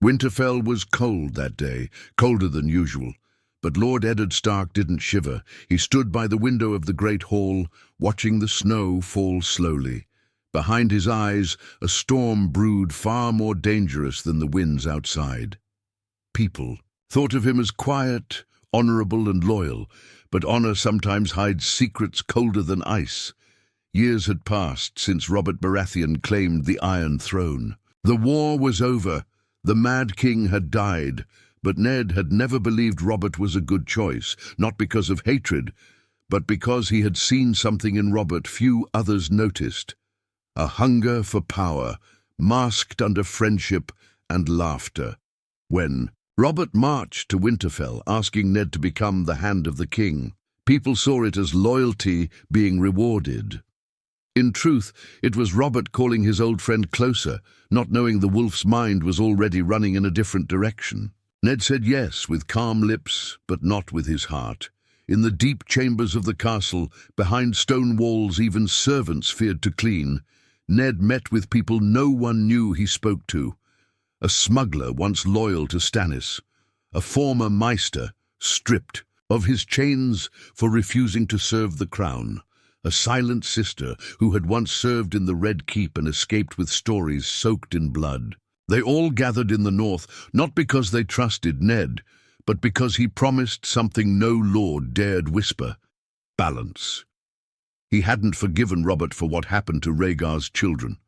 Winterfell was cold that day, colder than usual. But Lord Eddard Stark didn't shiver. He stood by the window of the great hall, watching the snow fall slowly. Behind his eyes, a storm brewed far more dangerous than the winds outside. People thought of him as quiet, honorable and loyal, but honor sometimes hides secrets colder than ice. Years had passed since Robert Baratheon claimed the Iron Throne. The war was over. The Mad King had died, but Ned had never believed Robert was a good choice, not because of hatred, but because he had seen something in Robert few others noticed. A hunger for power, masked under friendship and laughter. When Robert marched to Winterfell, asking Ned to become the Hand of the King, people saw it as loyalty being rewarded. In truth, it was Robert calling his old friend closer, not knowing the wolf's mind was already running in a different direction. Ned said yes with calm lips, but not with his heart. In the deep chambers of the castle, behind stone walls even servants feared to clean, Ned met with people no one knew he spoke to. A smuggler once loyal to Stannis, a former Maester, stripped of his chains for refusing to serve the crown, a silent sister who had once served in the Red Keep and escaped with stories soaked in blood. They all gathered in the north, not because they trusted Ned, but because he promised something no lord dared whisper: balance. He hadn't forgiven Robert for what happened to Rhaegar's children.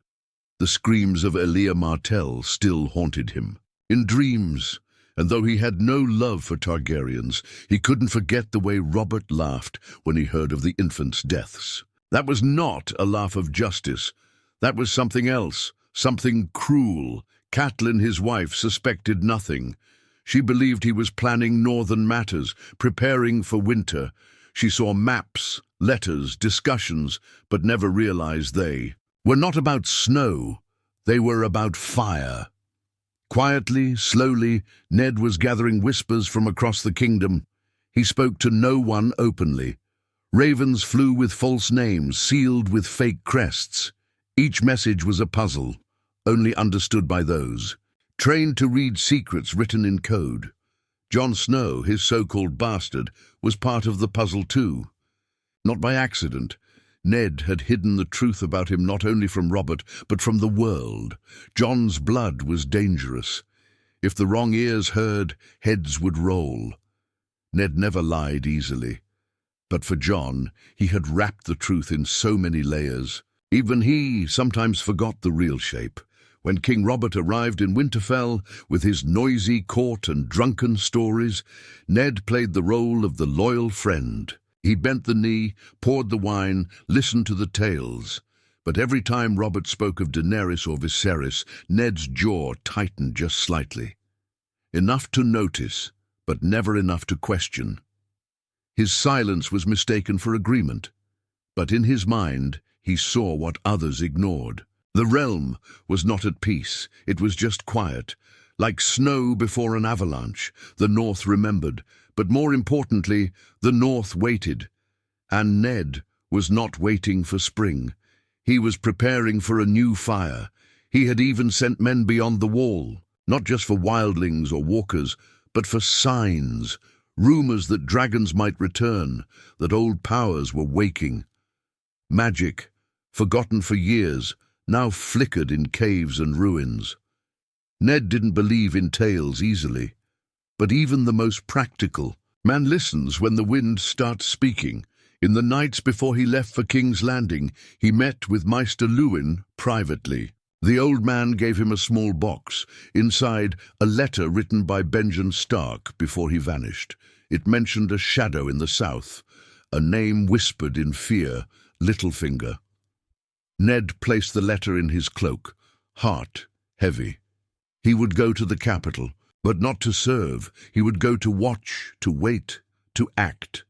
The screams of Elia Martell still haunted him. In dreams, and though he had no love for Targaryens, he couldn't forget the way Robert laughed when he heard of the infants' deaths. That was not a laugh of justice. That was something else, something cruel. Catelyn, his wife, suspected nothing. She believed he was planning northern matters, preparing for winter. She saw maps, letters, discussions, but never realized they were not about snow. They were about fire. Quietly, slowly, Ned was gathering whispers from across the kingdom. He spoke to no one openly. Ravens flew with false names, sealed with fake crests. Each message was a puzzle, only understood by those trained to read secrets written in code. Jon Snow, his so-called bastard, was part of the puzzle too. Not by accident. Ned had hidden the truth about him not only from Robert, but from the world. Jon's blood was dangerous. If the wrong ears heard, heads would roll. Ned never lied easily. But for Jon, he had wrapped the truth in so many layers. Even he sometimes forgot the real shape. When King Robert arrived in Winterfell, with his noisy court and drunken stories, Ned played the role of the loyal friend. He bent the knee, poured the wine, listened to the tales. But every time Robert spoke of Daenerys or Viserys, Ned's jaw tightened just slightly. Enough to notice, but never enough to question. His silence was mistaken for agreement, but in his mind he saw what others ignored. The realm was not at peace, it was just quiet. Like snow before an avalanche, the North remembered, but more importantly, the North waited. And Ned was not waiting for spring. He was preparing for a new fire. He had even sent men beyond the wall, not just for wildlings or walkers, but for signs, rumors that dragons might return, that old powers were waking. Magic, forgotten for years, now flickered in caves and ruins. Ned didn't believe in tales easily, but even the most practical man listens when the wind starts speaking. In the nights before he left for King's Landing, he met with Maester Luwin privately. The old man gave him a small box, inside a letter written by Ned Stark before he vanished. It mentioned a shadow in the south, a name whispered in fear, Littlefinger. Ned placed the letter in his cloak, heart heavy. He would go to the capital, but not to serve. He would go to watch, to wait, to act.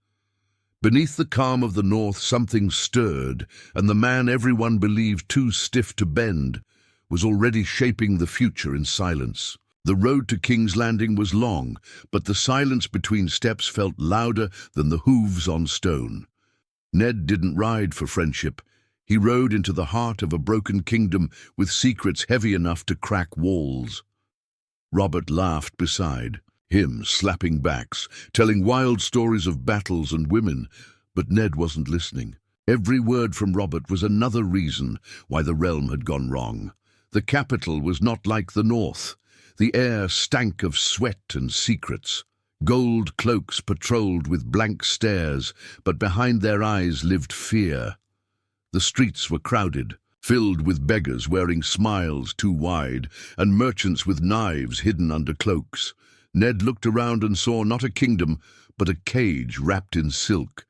Beneath the calm of the north something stirred, and the man everyone believed too stiff to bend was already shaping the future in silence. The road to King's Landing was long, but the silence between steps felt louder than the hooves on stone. Ned didn't ride for friendship. He rode into the heart of a broken kingdom with secrets heavy enough to crack walls. Robert laughed beside him, slapping backs, telling wild stories of battles and women, but Ned wasn't listening. Every word from Robert was another reason why the realm had gone wrong. The capital was not like the north. The air stank of sweat and secrets. Gold cloaks patrolled with blank stares, but behind their eyes lived fear. The streets were crowded, filled with beggars wearing smiles too wide, and merchants with knives hidden under cloaks. Ned looked around and saw not a kingdom, but a cage wrapped in silk.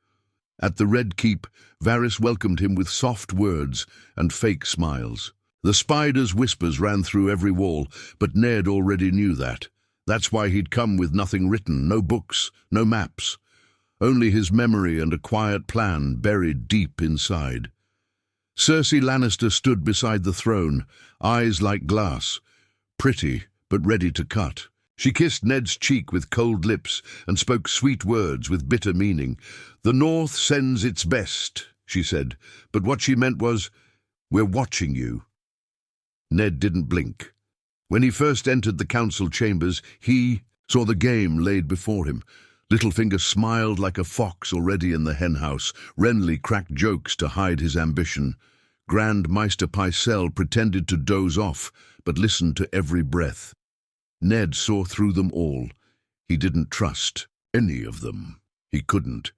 At the Red Keep, Varys welcomed him with soft words and fake smiles. The spider's whispers ran through every wall, but Ned already knew that. That's why he'd come with nothing written, no books, no maps. Only his memory and a quiet plan buried deep inside. Cersei Lannister stood beside the throne, eyes like glass, pretty but ready to cut. She kissed Ned's cheek with cold lips and spoke sweet words with bitter meaning. "The North sends its best," she said, but what she meant was, "We're watching you." Ned didn't blink. When he first entered the council chambers, he saw the game laid before him. Littlefinger smiled like a fox already in the henhouse. Renly cracked jokes to hide his ambition. Grand Maester Pycelle pretended to doze off, but listened to every breath. Ned saw through them all. He didn't trust any of them. He couldn't.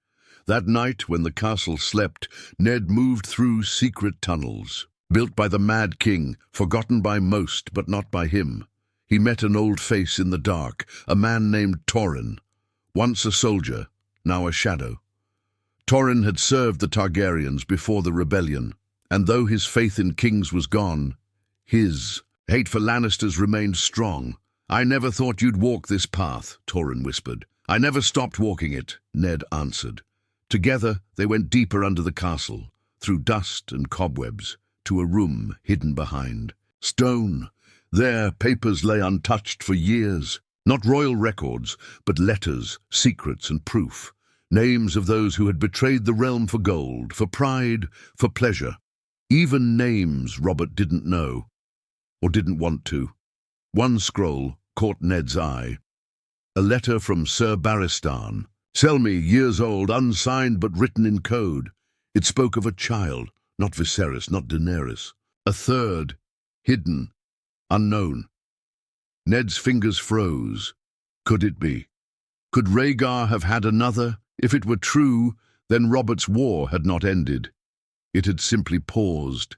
That night, when the castle slept, Ned moved through secret tunnels, built by the Mad King, forgotten by most, but not by him. He met an old face in the dark, a man named Torrhen. Once a soldier, now a shadow. Torrhen had served the Targaryens before the rebellion, and though his faith in kings was gone, his hate for Lannisters remained strong. "I never thought you'd walk this path," Torrhen whispered. "I never stopped walking it," Ned answered. Together they went deeper under the castle, through dust and cobwebs, to a room hidden behind stone. There papers lay untouched for years. Not royal records, but letters, secrets and proof. Names of those who had betrayed the realm for gold, for pride, for pleasure. Even names Robert didn't know, or didn't want to. One scroll caught Ned's eye. A letter from Sir Barristan. Selmy, years old, unsigned but written in code. It spoke of a child, not Viserys, not Daenerys. A third, hidden, unknown. Ned's fingers froze. Could it be? Could Rhaegar have had another? If it were true, then Robert's war had not ended. It had simply paused.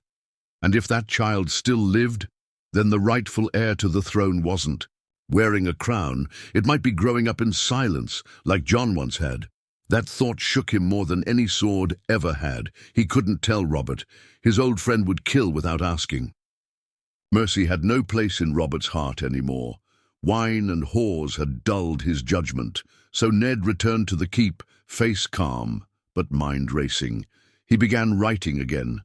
And if that child still lived, then the rightful heir to the throne wasn't wearing a crown. It might be growing up in silence, like Jon once had. That thought shook him more than any sword ever had. He couldn't tell Robert. His old friend would kill without asking. Mercy had no place in Robert's heart anymore. Wine and whores had dulled his judgment. So Ned returned to the keep, face calm, but mind racing. He began writing again.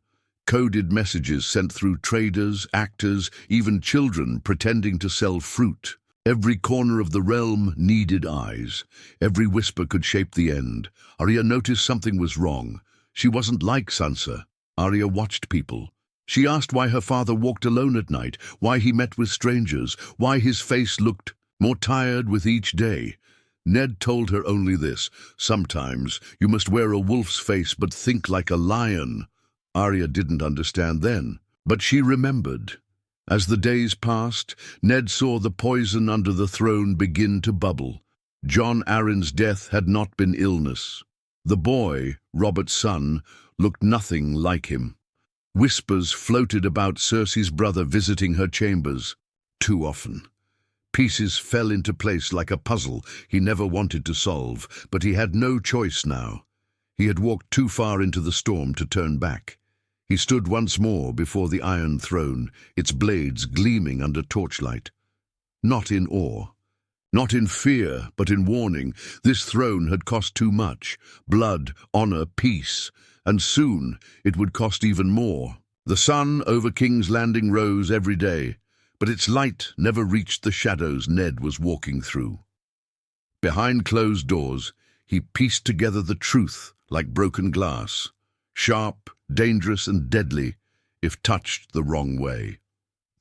Coded messages sent through traders, actors, even children pretending to sell fruit. Every corner of the realm needed eyes. Every whisper could shape the end. Arya noticed something was wrong. She wasn't like Sansa. Arya watched people. She asked why her father walked alone at night, why he met with strangers, why his face looked more tired with each day. Ned told her only this: sometimes you must wear a wolf's face but think like a lion. Arya didn't understand then, but she remembered. As the days passed, Ned saw the poison under the throne begin to bubble. Jon Arryn's death had not been illness. The boy, Robert's son, looked nothing like him. Whispers floated about Cersei's brother visiting her chambers. Too often. Pieces fell into place like a puzzle he never wanted to solve, but he had no choice now. He had walked too far into the storm to turn back. He stood once more before the Iron Throne, its blades gleaming under torchlight. Not in awe, not in fear, but in warning. This throne had cost too much. Blood, honor, peace. And soon it would cost even more. The sun over King's Landing rose every day, but its light never reached the shadows Ned was walking through. Behind closed doors, he pieced together the truth like broken glass. Sharp, dangerous and deadly if touched the wrong way.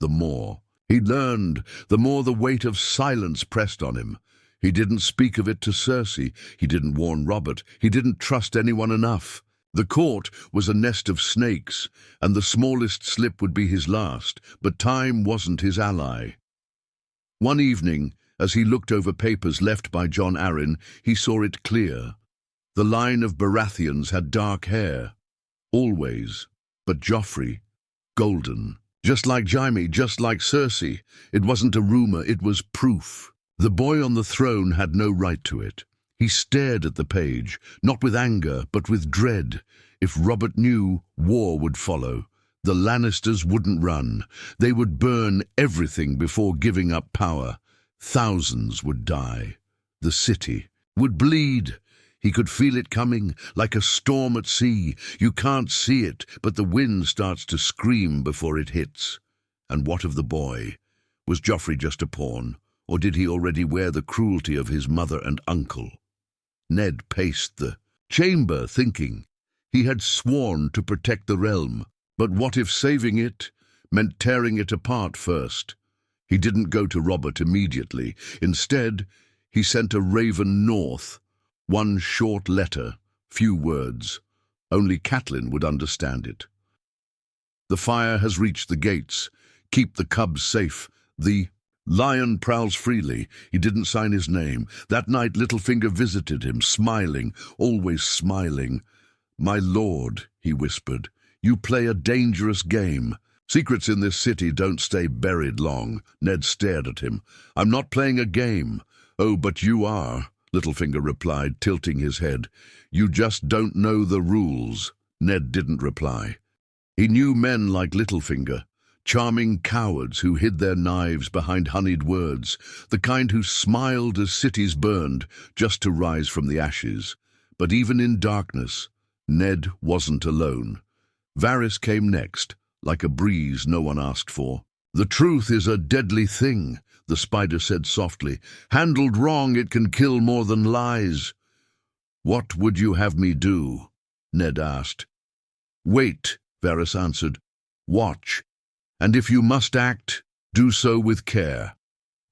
The more He learned, the more the weight of silence pressed on him. He didn't speak of it to Cersei. He didn't warn Robert. He didn't trust anyone enough. The court was a nest of snakes, and the smallest slip would be his last, but time wasn't his ally. One evening, as he looked over papers left by Jon Arryn, he saw it clear. The line of Baratheons had dark hair. Always. But Joffrey, golden. Just like Jaime, just like Cersei. It wasn't a rumor, it was proof. The boy on the throne had no right to it. He stared at the page, not with anger, but with dread. If Robert knew, war would follow. The Lannisters wouldn't run. They would burn everything before giving up power. Thousands would die. The city would bleed. He could feel it coming, like a storm at sea. You can't see it, but the wind starts to scream before it hits. And what of the boy? Was Joffrey just a pawn, or did he already wear the cruelty of his mother and uncle? Ned paced the chamber, thinking. He had sworn to protect the realm, but what if saving it meant tearing it apart first? He didn't go to Robert immediately. Instead, he sent a raven north. One short letter, few words. Only Catelyn would understand it. The fire has reached the gates. Keep the cubs safe. The lion prowls freely. He didn't sign his name. That night Littlefinger visited him, smiling, always smiling. "My lord," he whispered, "you play a dangerous game. Secrets in this city don't stay buried long." Ned stared at him. "I'm not playing a game." "Oh, but you are," Littlefinger replied, tilting his head. "You just don't know the rules." Ned didn't reply. He knew men like Littlefinger. Charming cowards who hid their knives behind honeyed words, the kind who smiled as cities burned just to rise from the ashes. But even in darkness, Ned wasn't alone. Varys came next, like a breeze no one asked for. "The truth is a deadly thing," the spider said softly. "Handled wrong, it can kill more than lies." "What would you have me do?" Ned asked. "Wait," Varys answered. "Watch. And if you must act, do so with care.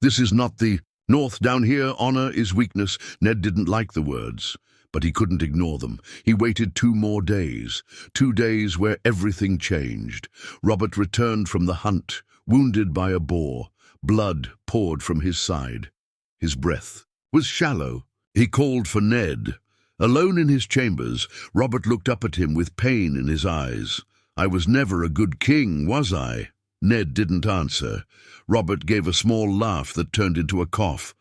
This is not the North down here, honor is weakness." Ned didn't like the words, but he couldn't ignore them. He waited 2 more days, 2 days where everything changed. Robert returned from the hunt, wounded by a boar. Blood poured from his side. His breath was shallow. He called for Ned. Alone in his chambers, Robert looked up at him with pain in his eyes. "I was never a good king, was I?" Ned didn't answer. Robert gave a small laugh that turned into a cough.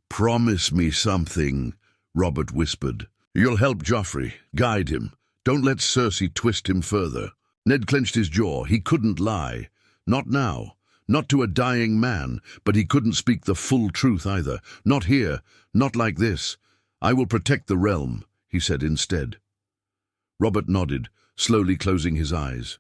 "Promise me something," Robert whispered. "You'll help Joffrey, guide him. Don't let Cersei twist him further." Ned clenched his jaw. He couldn't lie. Not now. Not to a dying man, but he couldn't speak the full truth either. "Not here. Not like this. I will protect the realm," he said instead. Robert nodded, slowly closing his eyes.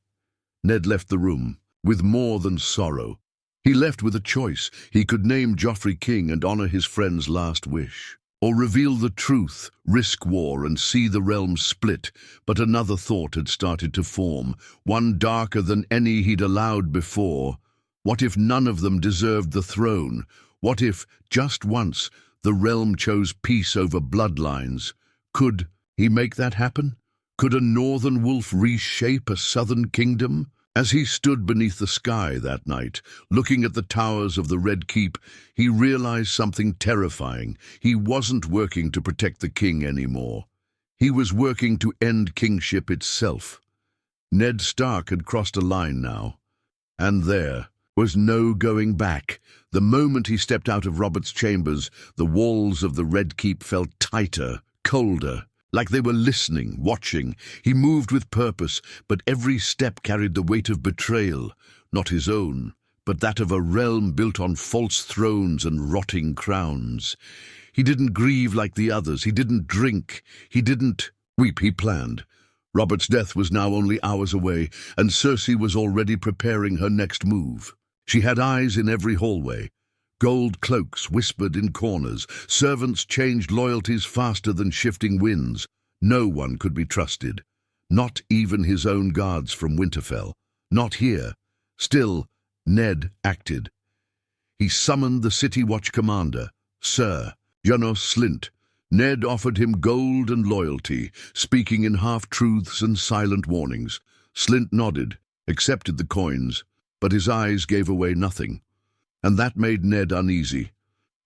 Ned left the room, with more than sorrow. He left with a choice. He could name Joffrey king and honor his friend's last wish, or reveal the truth, risk war, and see the realm split. But another thought had started to form, one darker than any he'd allowed before. What if none of them deserved the throne? What if, just once, the realm chose peace over bloodlines? Could he make that happen? Could a northern wolf reshape a southern kingdom? As he stood beneath the sky that night, looking at the towers of the Red Keep, he realized something terrifying. He wasn't working to protect the king anymore. He was working to end kingship itself. Ned Stark had crossed a line now, and there was no going back. The moment he stepped out of Robert's chambers, the walls of the Red Keep felt tighter, colder, like they were listening, watching. He moved with purpose, but every step carried the weight of betrayal, not his own, but that of a realm built on false thrones and rotting crowns. He didn't grieve like the others. He didn't drink. He didn't weep. He planned. Robert's death was now only hours away, and Cersei was already preparing her next move. She had eyes in every hallway. Gold cloaks whispered in corners. Servants changed loyalties faster than shifting winds. No one could be trusted. Not even his own guards from Winterfell. Not here. Still, Ned acted. He summoned the City Watch commander, Sir Janos Slint. Ned offered him gold and loyalty, speaking in half-truths and silent warnings. Slint nodded, accepted the coins, but his eyes gave away nothing. And that made Ned uneasy.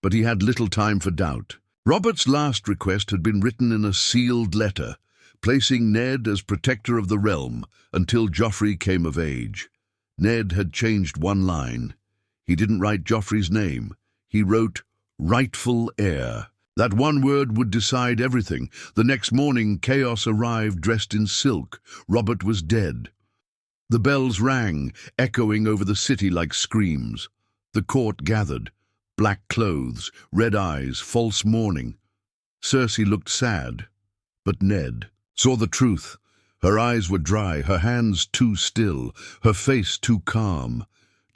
But he had little time for doubt. Robert's last request had been written in a sealed letter, placing Ned as protector of the realm until Joffrey came of age. Ned had changed one line. He didn't write Joffrey's name. He wrote, rightful heir. That one word would decide everything. The next morning, Chaos arrived dressed in silk. Robert was dead. The bells rang, echoing over the city like screams. The court gathered. Black clothes, red eyes, false mourning. Cersei looked sad, but Ned saw the truth. Her eyes were dry, her hands too still, her face too calm.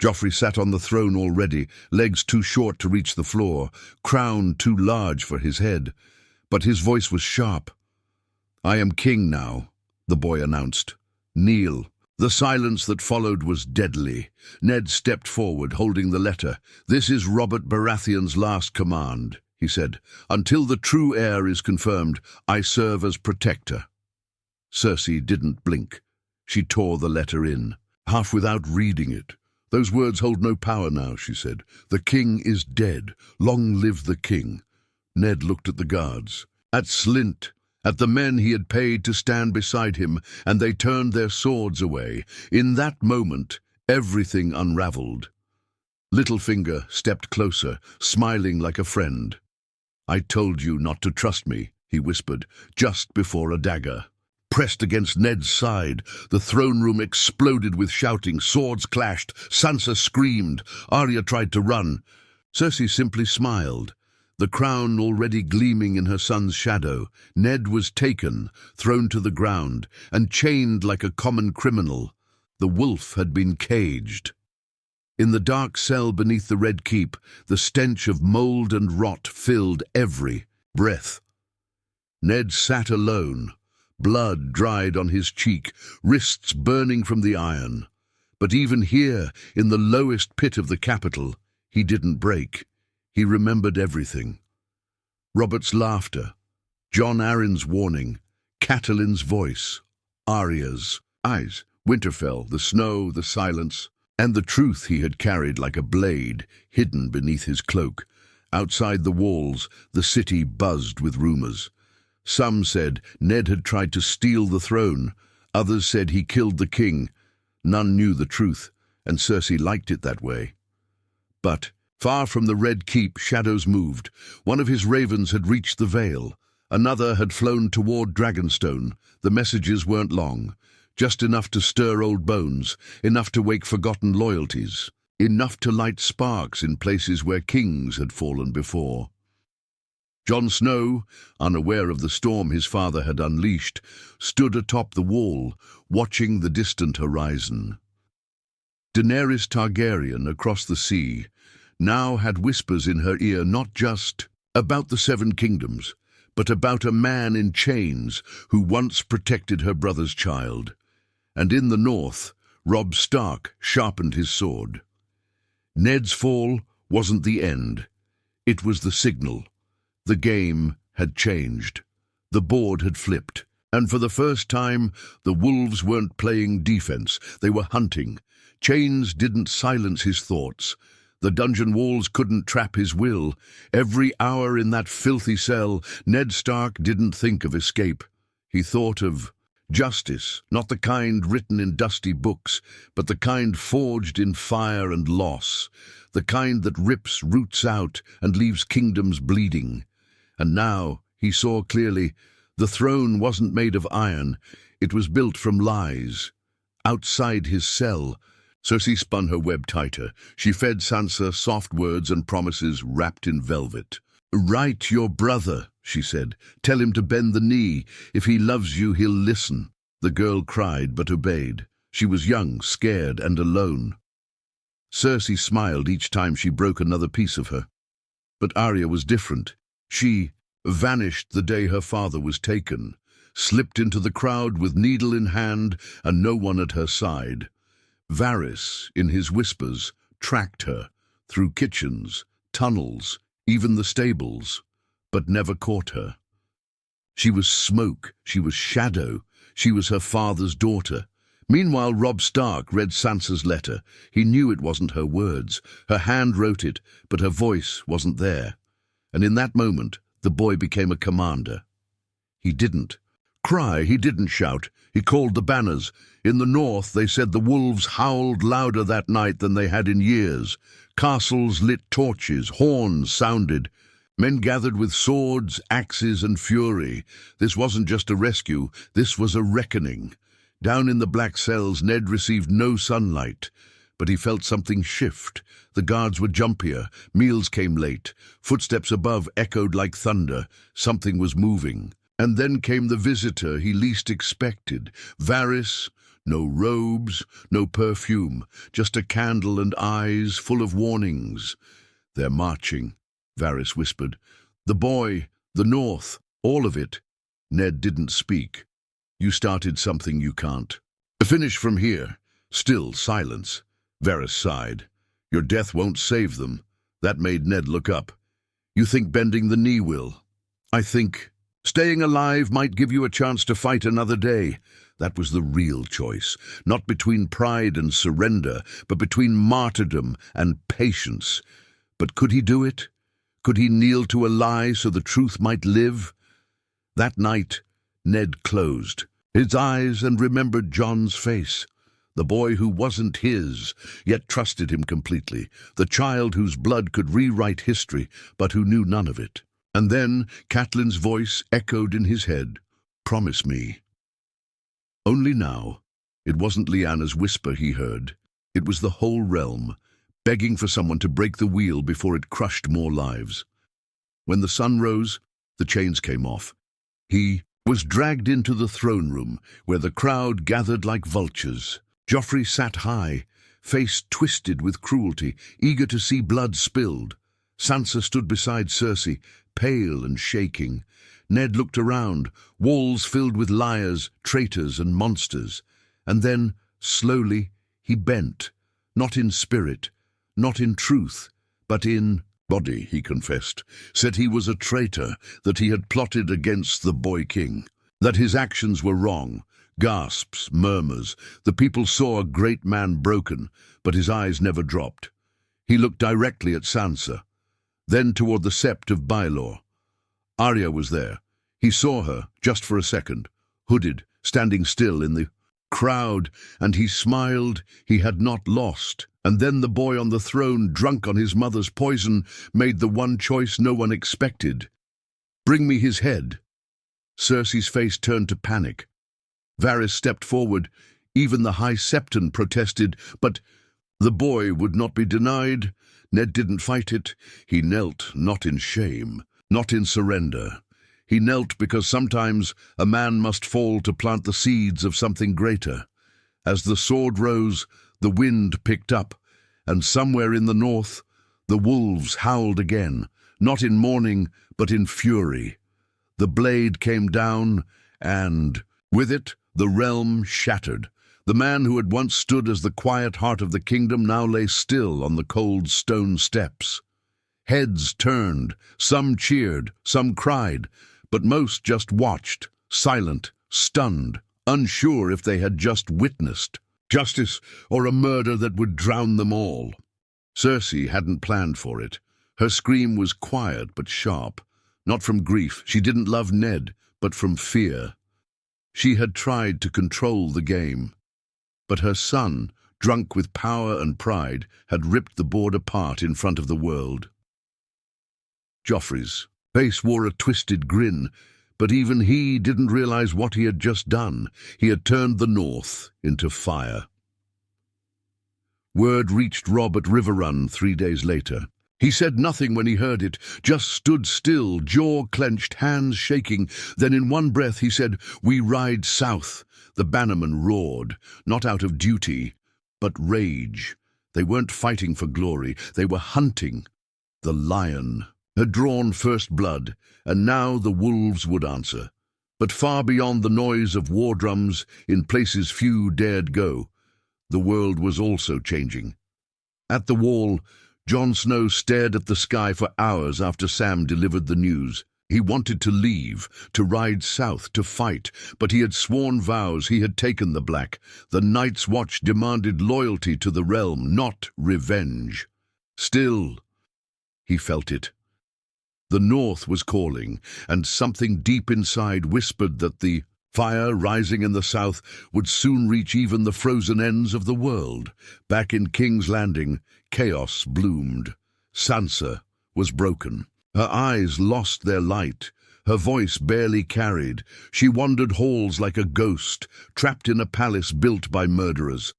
Joffrey sat on the throne already, legs too short to reach the floor, crown too large for his head. But his voice was sharp. I am king now, the boy announced. Kneel. The silence that followed was deadly. Ned stepped forward, holding the letter. This is Robert Baratheon's last command, he said. Until the true heir is confirmed, I serve as protector. Cersei didn't blink. She tore the letter in, half without reading it. Those words hold no power now, she said. The king is dead. Long live the king. Ned looked at the guards, at Slint, at the men he had paid to stand beside him, and they turned their swords away. In that moment, everything unraveled. Littlefinger stepped closer, smiling like a friend. I told you not to trust me, he whispered, just before a dagger. Pressed against Ned's side, the throne room exploded with shouting. Swords clashed. Sansa screamed. Arya tried to run. Cersei simply smiled, the crown already gleaming in her son's shadow. Ned was taken, thrown to the ground, and chained like a common criminal. The wolf had been caged. In the dark cell beneath the Red Keep, the stench of mold and rot filled every breath. Ned sat alone. Blood dried on his cheek, wrists burning from the iron. But even here, in the lowest pit of the capital, he didn't break. He remembered everything. Robert's laughter, Jon Arryn's warning, Catelyn's voice, Arya's eyes, Winterfell, the snow, the silence, and the truth he had carried like a blade, hidden beneath his cloak. Outside the walls, the city buzzed with rumors. Some said Ned had tried to steal the throne. Others said he killed the king. None knew the truth, and Cersei liked it that way. But, far from the Red Keep, shadows moved. One of his ravens had reached the Vale. Another had flown toward Dragonstone. The messages weren't long. Just enough to stir old bones, enough to wake forgotten loyalties, enough to light sparks in places where kings had fallen before. Jon Snow, unaware of the storm his father had unleashed, stood atop the wall, watching the distant horizon. Daenerys Targaryen, across the sea, now had whispers in her ear not just about the Seven Kingdoms, but about a man in chains who once protected her brother's child. And in the north, Robb Stark sharpened his sword. Ned's fall wasn't the end. It was the signal. The game had changed. The board had flipped. And for the first time, the wolves weren't playing defense. They were hunting. Chains didn't silence his thoughts. The dungeon walls couldn't trap his will. Every hour in that filthy cell, Ned Stark didn't think of escape. He thought of justice, not the kind written in dusty books, but the kind forged in fire and loss, the kind that rips roots out and leaves kingdoms bleeding. And now, he saw clearly, the throne wasn't made of iron. It was built from lies. Outside his cell, Cersei spun her web tighter. She fed Sansa soft words and promises wrapped in velvet. Write your brother, she said. Tell him to bend the knee. If he loves you, he'll listen. The girl cried but obeyed. She was young, scared, and alone. Cersei smiled each time she broke another piece of her. But Arya was different. She vanished the day her father was taken, slipped into the crowd with needle in hand and no one at her side. Varys, in his whispers, tracked her, through kitchens, tunnels, even the stables, but never caught her. She was smoke, she was shadow, she was her father's daughter. Meanwhile, Robb Stark read Sansa's letter. He knew it wasn't her words. Her hand wrote it, but her voice wasn't there. And in that moment, the boy became a commander. He didn't cry, he didn't shout. He called the banners. In the north, they said the wolves howled louder that night than they had in years. Castles lit torches, horns sounded. Men gathered with swords, axes, and fury. This wasn't just a rescue, this was a reckoning. Down in the black cells, Ned received no sunlight, but he felt something shift. The guards were jumpier, meals came late, footsteps above echoed like thunder. Something was moving. And then came the visitor he least expected. Varys, no robes, no perfume, just a candle and eyes full of warnings. "They're marching," Varys whispered. "The boy, the north, all of it." Ned didn't speak. "You started something you can't. To finish from here." Still silence. Varys sighed. "Your death won't save them." That made Ned look up. "You think bending the knee will?" "I think staying alive might give you a chance to fight another day." That was the real choice, not between pride and surrender, but between martyrdom and patience. But could he do it? Could he kneel to a lie so the truth might live? That night, Ned closed his eyes and remembered Jon's face. The boy who wasn't his, yet trusted him completely. The child whose blood could rewrite history, but who knew none of it. And then Catelyn's voice echoed in his head, "Promise me." Only now, it wasn't Lyanna's whisper he heard. It was the whole realm, begging for someone to break the wheel before it crushed more lives. When the sun rose, the chains came off. He was dragged into the throne room, where the crowd gathered like vultures. Joffrey sat high, face twisted with cruelty, eager to see blood spilled. Sansa stood beside Cersei, pale and shaking. Ned looked around, walls filled with liars, traitors, and monsters. And then, slowly, he bent, not in spirit, not in truth, but in body, he confessed, said he was a traitor, that he had plotted against the boy king, that his actions were wrong. Gasps, murmurs. The people saw a great man broken, but his eyes never dropped. He looked directly at Sansa, then toward the sept of Baelor. Arya was there. He saw her, just for a second, hooded, standing still in the crowd, and he smiled. He had not lost. And then the boy on the throne, drunk on his mother's poison, made the one choice no one expected. "Bring me his head." Cersei's face turned to panic. Varys stepped forward. Even the High Septon protested, but the boy would not be denied. Ned didn't fight it. He knelt, not in shame, not in surrender. He knelt because sometimes a man must fall to plant the seeds of something greater. As the sword rose, the wind picked up, and somewhere in the north, the wolves howled again, not in mourning, but in fury. The blade came down, and with it, the realm shattered. The man who had once stood as the quiet heart of the kingdom now lay still on the cold stone steps. Heads turned, some cheered, some cried, but most just watched, silent, stunned, unsure if they had just witnessed justice or a murder that would drown them all. Cersei hadn't planned for it. Her scream was quiet but sharp, not from grief. She didn't love Ned, but from fear. She had tried to control the game, but her son, drunk with power and pride, had ripped the board apart in front of the world. Joffrey's face wore a twisted grin, but even he didn't realize what he had just done. He had turned the north into fire. Word reached Robb at Riverrun 3 days later. He said nothing when he heard it, just stood still, jaw clenched, hands shaking. Then in one breath he said, "We ride south." The bannermen roared, not out of duty, but rage. They weren't fighting for glory, they were hunting. The lion had drawn first blood, and now the wolves would answer. But far beyond the noise of war drums, in places few dared go, the world was also changing. At the wall, Jon Snow stared at the sky for hours after Sam delivered the news. He wanted to leave, to ride south, to fight, but he had sworn vows he had taken the Black. The Night's Watch demanded loyalty to the realm, not revenge. Still, he felt it. The North was calling, and something deep inside whispered that the fire rising in the south would soon reach even the frozen ends of the world. Back in King's Landing, chaos bloomed. Sansa was broken. Her eyes lost their light. Her voice barely carried. She wandered halls like a ghost, trapped in a palace built by murderers.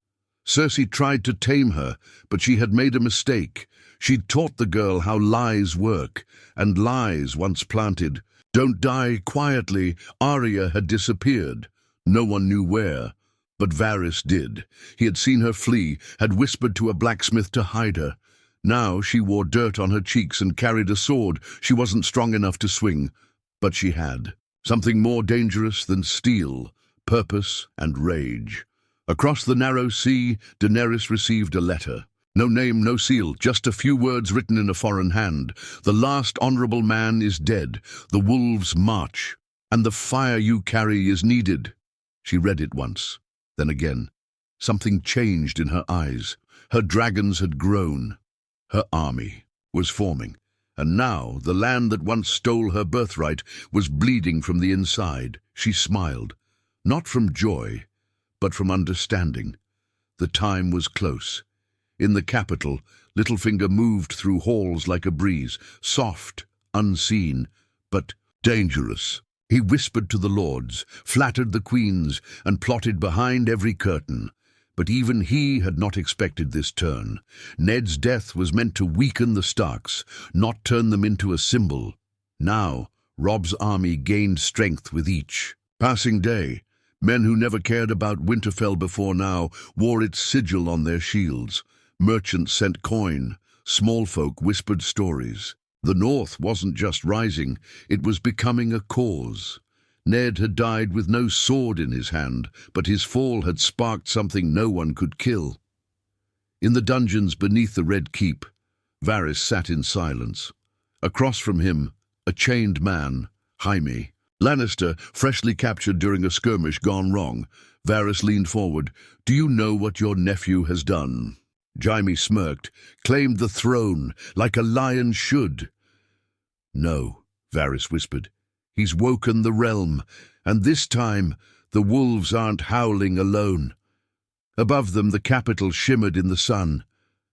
Cersei tried to tame her, but she had made a mistake. She'd taught the girl how lies work, and lies, once planted, don't die quietly. Arya had disappeared. No one knew where, but Varys did. He had seen her flee, had whispered to a blacksmith to hide her. Now she wore dirt on her cheeks and carried a sword she wasn't strong enough to swing, but she had. Something more dangerous than steel, purpose and rage. Across the narrow sea, Daenerys received a letter. No name, no seal, just a few words written in a foreign hand. The last honorable man is dead. The wolves march, and the fire you carry is needed. She read it once, then again. Something changed in her eyes. Her dragons had grown. Her army was forming, and now the land that once stole her birthright was bleeding from the inside. She smiled, not from joy, but from understanding. The time was close. In the capital, Littlefinger moved through halls like a breeze, soft, unseen, but dangerous. He whispered to the lords, flattered the queens, and plotted behind every curtain. But even he had not expected this turn. Ned's death was meant to weaken the Starks, not turn them into a symbol. Now, Robb's army gained strength with each passing day. Men who never cared about Winterfell before now wore its sigil on their shields. Merchants sent coin. Small folk whispered stories. The North wasn't just rising, it was becoming a cause. Ned had died with no sword in his hand, but his fall had sparked something no one could kill. In the dungeons beneath the Red Keep, Varys sat in silence. Across from him, a chained man, Jaime Lannister, freshly captured during a skirmish gone wrong. Varys leaned forward. "Do you know what your nephew has done?" Jaime smirked, claimed the throne, like a lion should. "No," Varys whispered. "He's woken the realm, and this time the wolves aren't howling alone." Above them the capital shimmered in the sun,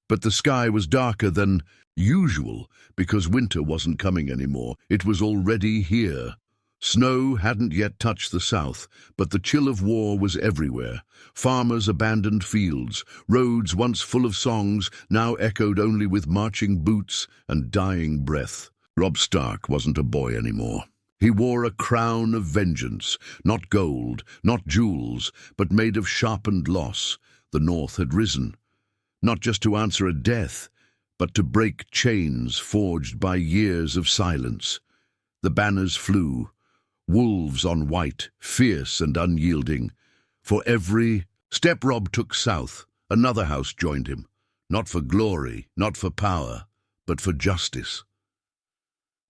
but the sky was darker than usual because winter wasn't coming anymore. It was already here. Snow hadn't yet touched the south, but the chill of war was everywhere. Farmers abandoned fields. Roads once full of songs now echoed only with marching boots and dying breath. Robb Stark wasn't a boy anymore. He wore a crown of vengeance, not gold, not jewels, but made of sharpened loss. The North had risen, not just to answer a death, but to break chains forged by years of silence. The banners flew, wolves on white, fierce and unyielding. For every step Robb took south, another house joined him, not for glory, not for power, but for justice.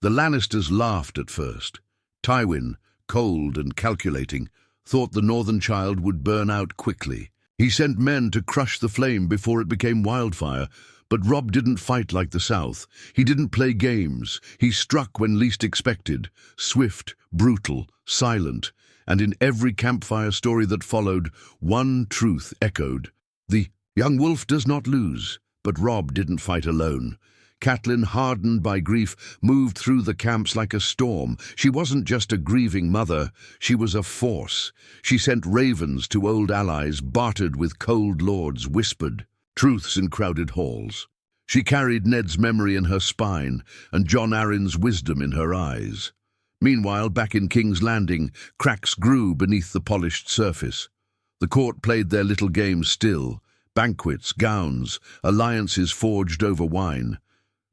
The Lannisters laughed at first. Tywin, cold and calculating, thought the northern child would burn out quickly. He sent men to crush the flame before it became wildfire, but Robb didn't fight like the South. He didn't play games. He struck when least expected, swift, brutal, silent, and in every campfire story that followed, one truth echoed. The young wolf does not lose, but Robb didn't fight alone. Catelyn, hardened by grief, moved through the camps like a storm. She wasn't just a grieving mother, she was a force. She sent ravens to old allies, bartered with cold lords, whispered truths in crowded halls. She carried Ned's memory in her spine and Jon Arryn's wisdom in her eyes. Meanwhile, back in King's Landing, cracks grew beneath the polished surface. The court played their little games still, banquets, gowns, alliances forged over wine.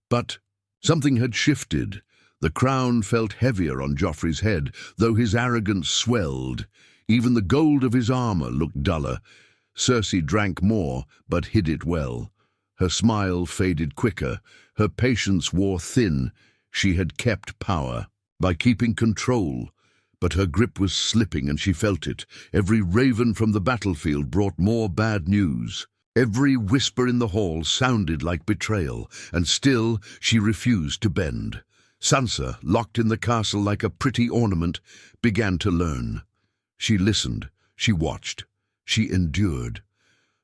But something had shifted. The crown felt heavier on Joffrey's head, though his arrogance swelled. Even the gold of his armor looked duller. Cersei drank more, but hid it well. Her smile faded quicker, her patience wore thin. She had kept power by keeping control, but her grip was slipping and she felt it. Every raven from the battlefield brought more bad news. Every whisper in the hall sounded like betrayal, and still she refused to bend. Sansa, locked in the castle like a pretty ornament, began to learn. She listened, she watched, she endured.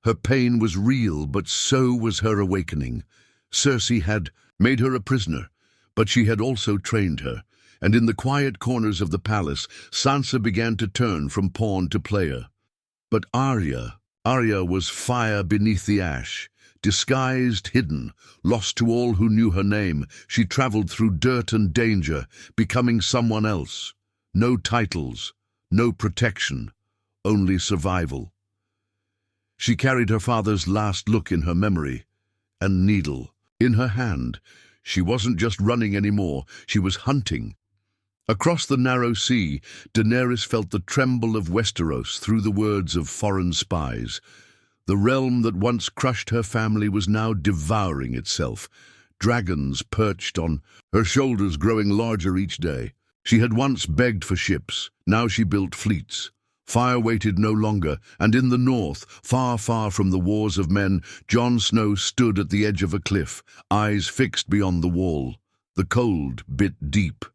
Her pain was real, but so was her awakening. Cersei had made her a prisoner, but she had also trained her, and in the quiet corners of the palace, Sansa began to turn from pawn to player. But Arya was fire beneath the ash, disguised, hidden, lost to all who knew her name. She traveled through dirt and danger, becoming someone else. No titles, no protection, only survival. She carried her father's last look in her memory, a needle in her hand. She wasn't just running anymore, she was hunting. Across the narrow sea, Daenerys felt the tremble of Westeros through the words of foreign spies. The realm that once crushed her family was now devouring itself. Dragons perched on her shoulders, growing larger each day. She had once begged for ships, now she built fleets. Fire waited no longer, and in the north, far, far from the wars of men, Jon Snow stood at the edge of a cliff, eyes fixed beyond the wall. The cold bit deep.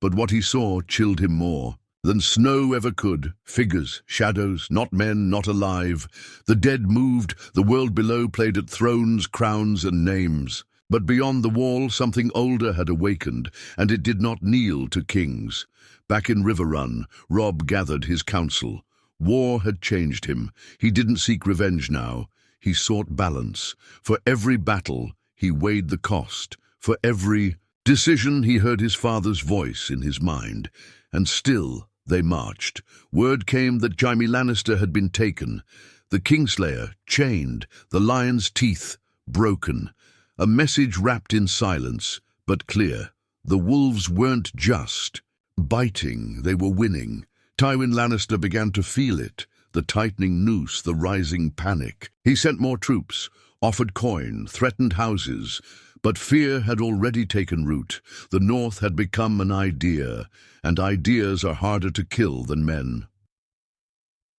But what he saw chilled him more than snow ever could. Figures, shadows, not men, not alive. The dead moved, the world below played at thrones, crowns, and names. But beyond the wall, something older had awakened, and it did not kneel to kings. Back in Riverrun, Robb gathered his council. War had changed him. He didn't seek revenge now. He sought balance. For every battle, he weighed the cost. For every decision, he heard his father's voice in his mind. And still they marched. Word came that Jaime Lannister had been taken. The Kingslayer chained, the lion's teeth broken. A message wrapped in silence, but clear. The wolves weren't just biting, they were winning. Tywin Lannister began to feel it, the tightening noose, the rising panic. He sent more troops, offered coin, threatened houses. But fear had already taken root. The North had become an idea, and ideas are harder to kill than men.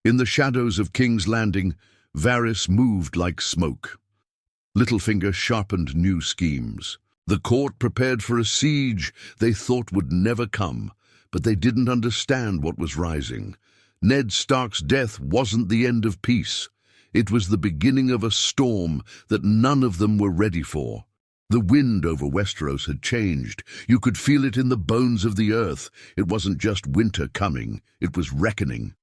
In the shadows of King's Landing, Varys moved like smoke. Littlefinger sharpened new schemes. The court prepared for a siege they thought would never come, but they didn't understand what was rising. Ned Stark's death wasn't the end of peace. It was the beginning of a storm that none of them were ready for. The wind over Westeros had changed. You could feel it in the bones of the earth. It wasn't just winter coming, it was reckoning.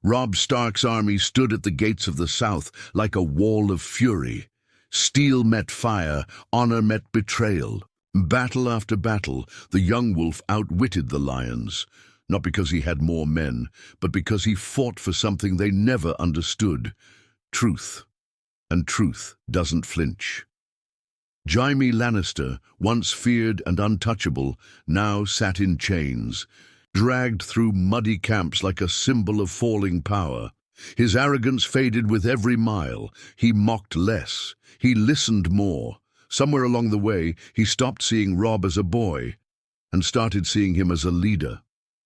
Robb Stark's army stood at the gates of the south like a wall of fury. Steel met fire, honor met betrayal. Battle after battle, the young wolf outwitted the lions, not because he had more men, but because he fought for something they never understood: truth. And truth doesn't flinch. Jaime Lannister, once feared and untouchable, now sat in chains, dragged through muddy camps like a symbol of falling power. His arrogance faded with every mile. He mocked less. He listened more. Somewhere along the way, he stopped seeing Robb as a boy and started seeing him as a leader.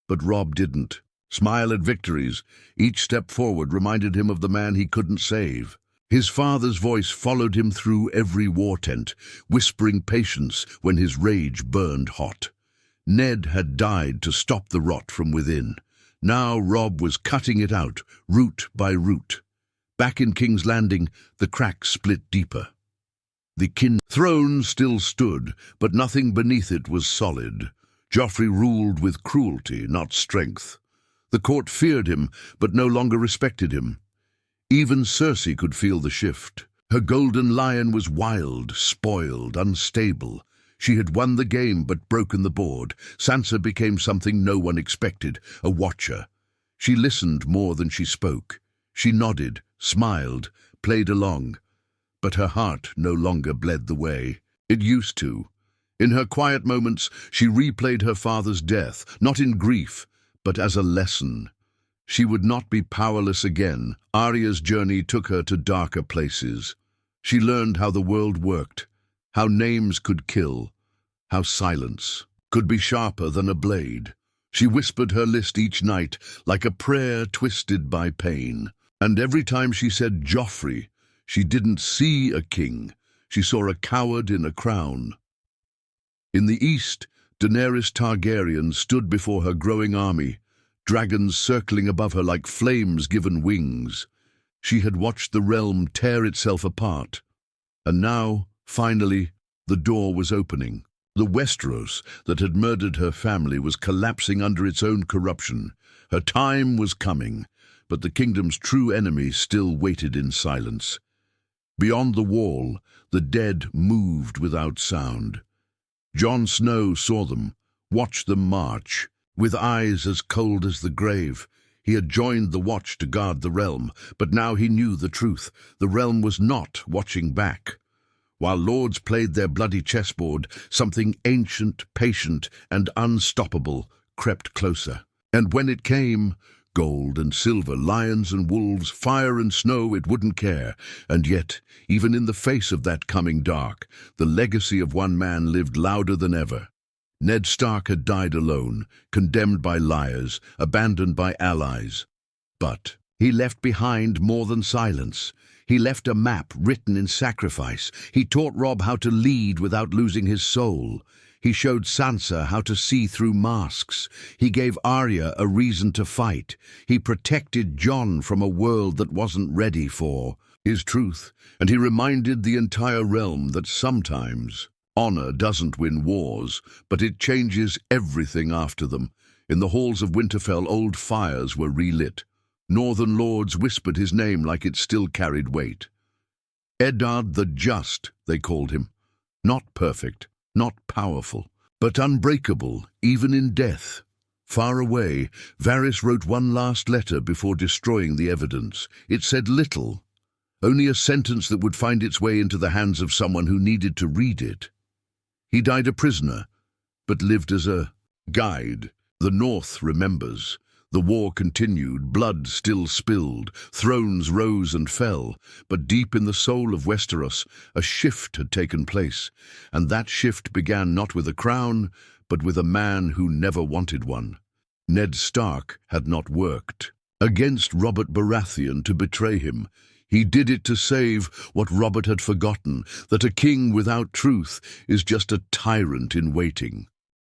But Robb didn't smile at victories. Each step forward reminded him of the man he couldn't save. His father's voice followed him through every war tent, whispering patience when his rage burned hot. Ned had died to stop the rot from within. Now Robb was cutting it out, root by root. Back in King's Landing, the cracks split deeper. The throne still stood, but nothing beneath it was solid. Joffrey ruled with cruelty, not strength. The court feared him, but no longer respected him. Even Cersei could feel the shift. Her golden lion was wild, spoiled, unstable. She had won the game but broken the board. Sansa became something no one expected, a watcher. She listened more than she spoke. She nodded, smiled, played along. But her heart no longer bled the way it used to. In her quiet moments, she replayed her father's death, not in grief, but as a lesson. She would not be powerless again. Arya's journey took her to darker places. She learned how the world worked, how names could kill, how silence could be sharper than a blade. She whispered her list each night like a prayer twisted by pain. And every time she said Joffrey, she didn't see a king. She saw a coward in a crown. In the east, Daenerys Targaryen stood before her growing army, dragons circling above her like flames given wings. She had watched the realm tear itself apart. And now, finally, the door was opening. The Westeros that had murdered her family was collapsing under its own corruption. Her time was coming, but the kingdom's true enemy still waited in silence. Beyond the wall, the dead moved without sound. Jon Snow saw them, watched them march, with eyes as cold as the grave. He had joined the Watch to guard the realm, but now he knew the truth. The realm was not watching back. While lords played their bloody chessboard, something ancient, patient, and unstoppable crept closer. And when it came, gold and silver, lions and wolves, fire and snow, it wouldn't care. And yet, even in the face of that coming dark, the legacy of one man lived louder than ever. Ned Stark had died alone, condemned by liars, abandoned by allies. But he left behind more than silence. He left a map written in sacrifice. He taught Robb how to lead without losing his soul. He showed Sansa how to see through masks. He gave Arya a reason to fight. He protected Jon from a world that wasn't ready for his truth. And he reminded the entire realm that sometimes honor doesn't win wars, but it changes everything after them. In the halls of Winterfell, old fires were relit. Northern lords whispered his name like it still carried weight. Eddard the Just, they called him. Not perfect, not powerful, but unbreakable, even in death. Far away, Varys wrote one last letter before destroying the evidence. It said little, only a sentence that would find its way into the hands of someone who needed to read it. He died a prisoner, but lived as a guide. The North remembers. The war continued, blood still spilled, thrones rose and fell, but deep in the soul of Westeros, a shift had taken place, and that shift began not with a crown, but with a man who never wanted one. Ned Stark had not worked against Robert Baratheon to betray him. He did it to save what Robert had forgotten, that a king without truth is just a tyrant in waiting.